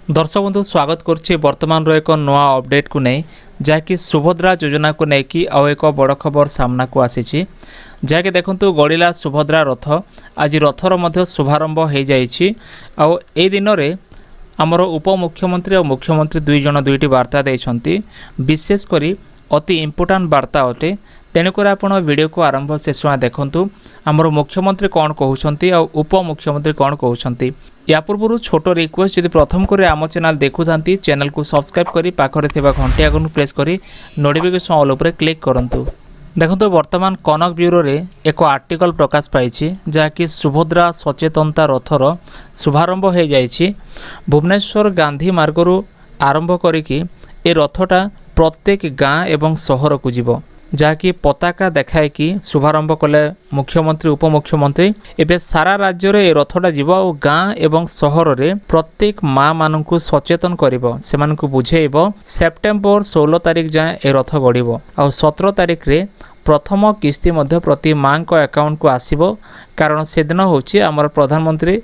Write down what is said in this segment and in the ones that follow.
दर्शक बंधु स्वागत करुच्चे वर्तमान एक नवा अपडेट को नहीं जहाँकि सुभद्रा योजना को लेकिन आउ एक बड़ खबर सामना को आसी जहाँकि देखंतु गड़िला सुभद्रा रथ आज रथर मध्य शुभारंभ हो जाइए आई दिन में आमर उपमुख्यमंत्री और मुख्यमंत्री दुई जन दुईटी वार्ता देते विशेषकर अति इम्पोर्टाट वार्ता अटे तेणुक आपण वीडियो को आरंभ शेष देखंतु आमर मुख्यमंत्री कौन कहते और उपमुख्यमंत्री कौन कहते या पूर्व छोट रिक्वेस्ट यदि प्रथम कर आम चैनल देखुं चैनल को सब्सक्राइब करी पाखरे थिबा घंटी आइकन प्रेस करी नोटिफिकेशन ऑल उपर क्लिक करंतु। देखो वर्तमान कनक ब्यूरो रे एक आर्टिकल प्रकाश पाई जहाँकि सुभद्रा सचेतनता रथर शुभारंभ हो जाइए भुवनेश्वर गांधी मार्गरू आरंभ करिकी ए रथटा प्रत्येक गाँ एवं सहर को जीव जहाँकि पताका देखाए कि शुभारंभ कले मुख्यमंत्री उपमुख्यमंत्री एवं सारा राज्य रे रथटा जीव और गाँ एवं सहर रे प्रत्येक माँ मानू सचेतन करिवो सेमानकु बुझेइबो सेप्टेम्बर 16 तारिख जाए ए रथ गड़िबो और 17 तारिख रे प्रथम किस्ती मध्य प्रति माँ को अकाउंट को आसीबो कारण से दिन होछि आमर प्रधानमंत्री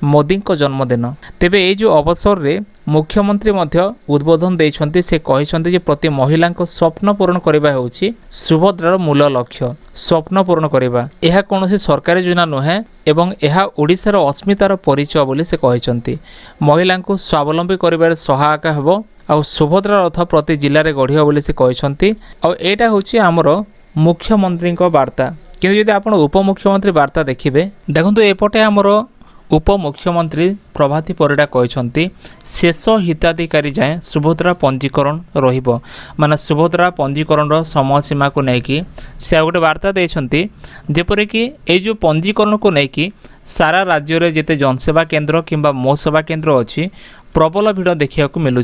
मोदी को जन्मदिन तेबे ये जो अवसर रे मुख्यमंत्री मध्य उद्बोधन देइछन्ति से कहिछन्ति जे प्रति महिला को स्वप्न पूरण करबा होछि सुभद्रार मूल लक्ष्य स्वप्न पूरण करबा एहा कोनोसी सरकारी योजना नुहे एवं एहा ओडिसार अस्मितार परिचय बोली से कहिछन्ति महिला को स्वावलंबी करिबार सहायक हेबो आ सुभद्रा रथ प्रति जिल्ला रे गढियो बोली से कहिछन्ति आ एटा होछि हमरो मुख्यमंत्री को वार्ता कि यदि आपण उपमुख्यमंत्री वार्ता देखिबे देखंतु एपटे हमरो उपमुख्यमंत्री प्रभाती परिडा कहते शेष हिताधिकारी जाए सुभद्रा पंजीकरण रहिबो माने सुभद्रा पंजीकरण समय सीमा को लेकिन से गोटे वार्ता देते जेपरिक ये जो पंजीकरण को लेकिन सारा राज्य रे जेते जनसेवा केन्द्र किंबा मो सेवा केन्द्र अच्छी प्रबल भिड़ देखा मिलूँ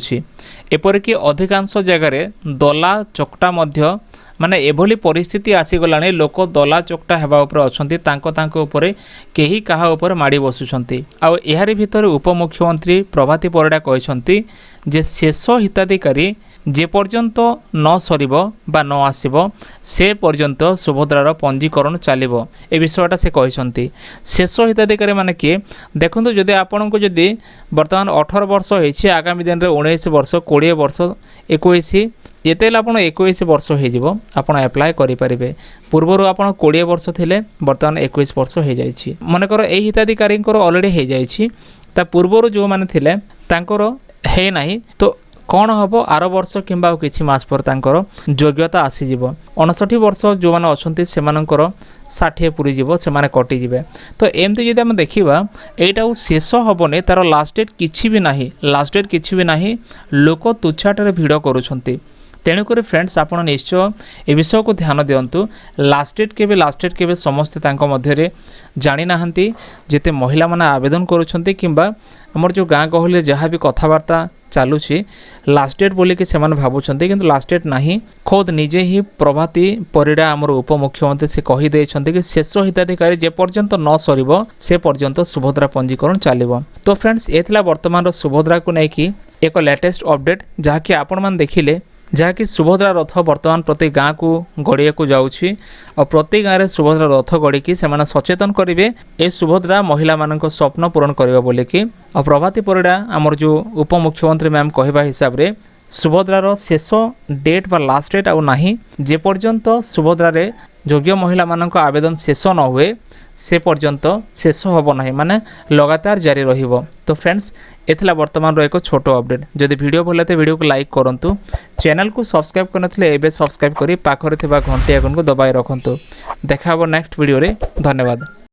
एपरिक अधिकांश जगार दला चकटा मध्य माने एभली परिस्थिति आसीगलानी लोक दला चकटा हेबा उपरे अछंती तांको उपरे केही काहा उपरे माड़ी बसुछंती आ एहारी भितर उपमुख्यमंत्री प्रभाती परिडा कहछंती जे शेष हिताधिकारी जे पर्यंत न सरिबो बा न आसीबो से पर्यंत सुभद्रार पंजीकरण चलिबो ए विषयटा से कहछंती शेष हिताधिकारी माने के देखंतु जदि आपनको जदि वर्तमान 18 वर्ष होइछि आगामी दिन रे 19 वर्ष 20 वर्ष 21 येतेल आपण 21 वर्ष हो आप एप्लाय करें पूर्वर आप 20 वर्ष थिले वर्तमान 21 वर्ष हो जाइए मनकर यही हिताधिकारी ऑलरेडी हो जाइए पूर्वर जो मैंने थिले तांकर है नहीं तो कौन हम आर वर्ष किंबा किछि मास पर तांकर योग्यता आसीजिव 59 वर्ष जो मैंने अच्छा से 60 पूरी जीव से कटिजे तो एमती जदि आम देखा यहाँ शेष हेनी तार लास्ट डेट किछि भी ना लोक तुच्छाटे भिड़ करुँच तेणुक फ्रेंड्स आप निश्चय ए विषय को ध्यान दिंतु लास्ट डेट के समस्ते मध्य जानी ना जिते महिला माने आवेदन करुँच किंबा आमर जो गाँ गहली जहाँ भी कथबार्ता चलुची लास्ट डेट बोलिकी से भावुंट कि लास्ट डेट ना खोद निजे ही प्रभाती परिडा आमर उपमुख्यमंत्री से कहीदे कि शेष हिताधिकारी जे पर्यंत न सर से पर्यंत सुभद्रा पंजीकरण चलो। तो फ्रेंड्स ये वर्तमान सुभद्रा को लेकिन एक लेटेस्ट अपडेट जहाँकि आपण मैंने देखिले जहाँकि सुभद्रा रथ वर्तमान प्रति गाँ को गड़िया को जाऊँगी और प्रति गाँव में सुभद्रा रथ गड़िकी से सचेतन करेंगे ए सुभद्रा महिला मान स्वप्न पूरण करबा बोलिकी और प्रभाती परिडा आमर जो उपमुख्यमंत्री मैम कहवा हिसाब से सुभद्रार शेष डेट बा लास्ट डेट आउ नाही जे पर्यंत सुभद्रा रे योग्य महिला मानक आवेदन शेष न हुए से पर्यंत शेष होब ना माने लगातार जारी रहिबो। तो फ्रेंड्स एथिला वर्तमान एक छोट अपडेट जदि वीडियो भल तो वीडियो को लाइक करंतु चैनल को सब्सक्राइब करनथिले एबे सब्सक्राइब करी पाखरे थिबा घंटी आइकन को दबाई रखंतु। देखा नेक्स्ट वीडियो रे धन्यवाद।